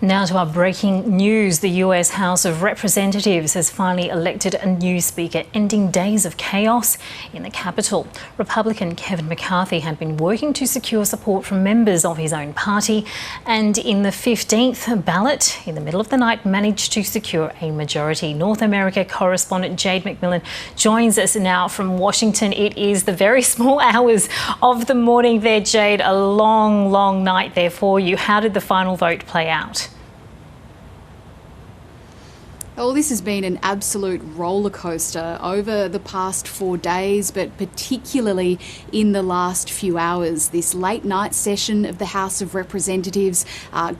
Now to our breaking news. The US House of Representatives has finally elected a new speaker, ending days of chaos in the Capitol. Republican Kevin McCarthy had been working to secure support from members of his own party, and in the 15th ballot in the middle of the night managed to secure a majority. North America correspondent Jade McMillan joins us now from Washington. It is the very small hours of the morning there, Jade. A long night there for you. How did the final vote play out? Oh, this has been an absolute roller coaster over the past 4 days, but particularly in the last few hours. This late night session of the House of Representatives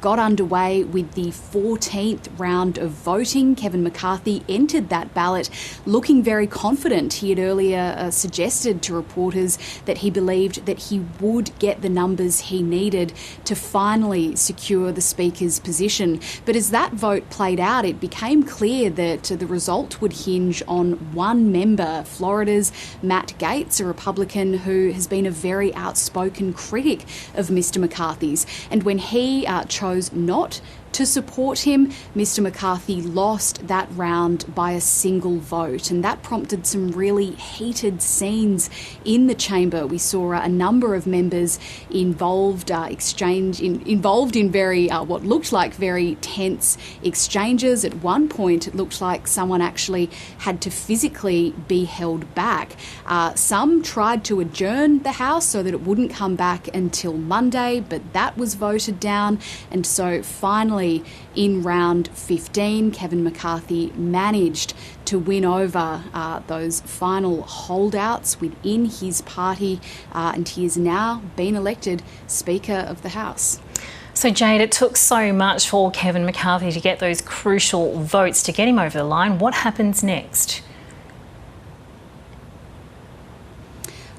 got underway with the 14th round of voting. Kevin McCarthy entered that ballot looking very confident. He had earlier suggested to reporters that he believed that he would get the numbers he needed to finally secure the Speaker's position. But as that vote played out, it became clear that the result would hinge on one member, Florida's Matt Gaetz, a Republican who has been a very outspoken critic of Mr. McCarthy's. And when he chose not to support him, Mr. McCarthy lost that round by a single vote, and that prompted some really heated scenes in the chamber. We saw a number of members involved in very what looked like very tense exchanges. At one point, it looked like someone actually had to physically be held back. Some tried to adjourn the House so that it wouldn't come back until Monday, but that was voted down, and so finally, in round 15, Kevin McCarthy managed to win over those final holdouts within his party, and he has now been elected Speaker of the House. So Jade, it took so much for Kevin McCarthy to get those crucial votes to get him over the line. What happens next?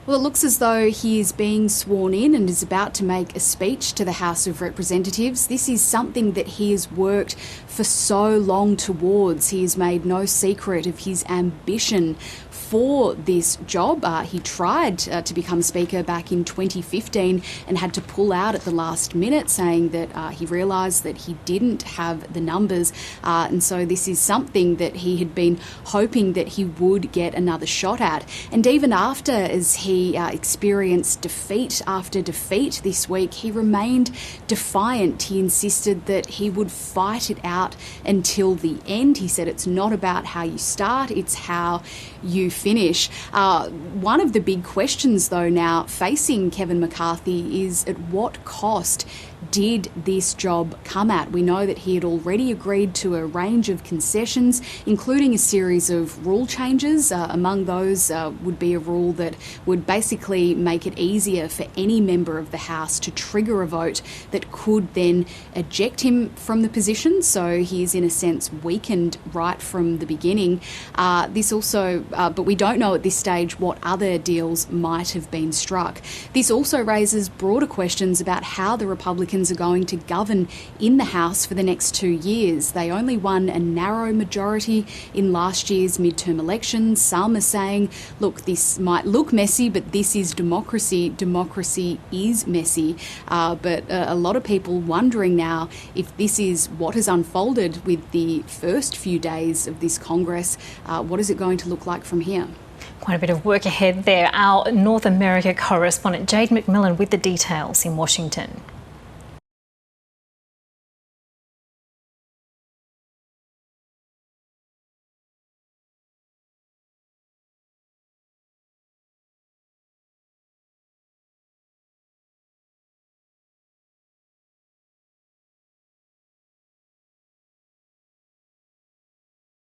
Well, it looks as though he is being sworn in and is about to make a speech to the House of Representatives. This is something that he has worked for so long towards. He has made no secret of his ambition for this job. He tried to become Speaker back in 2015 and had to pull out at the last minute, saying that he realised that he didn't have the numbers. And so this is something that he had been hoping that he would get another shot at. And even after, as he experienced defeat after defeat this week, he remained defiant. He insisted that he would fight it out until the end. He said it's not about how you start, it's how you finish. One of the big questions, though, now facing Kevin McCarthy is at what cost did this job come at? We know that he had already agreed to a range of concessions, including a series of rule changes. Among those would be a rule that would basically make it easier for any member of the House to trigger a vote that could then eject him from the position. So he is, in a sense, weakened right from the beginning. But we don't know at this stage what other deals might have been struck. This also raises broader questions about how the Republicans are going to govern in the House for the next 2 years. They only won a narrow majority in last year's midterm elections. Some are saying, look, this might look messy, but this is democracy. Democracy is messy. But a lot of people wondering now if this is what has unfolded with the first few days of this Congress, what is it going to look like from here? Quite a bit of work ahead there. Our North America correspondent Jade McMillan with the details in Washington.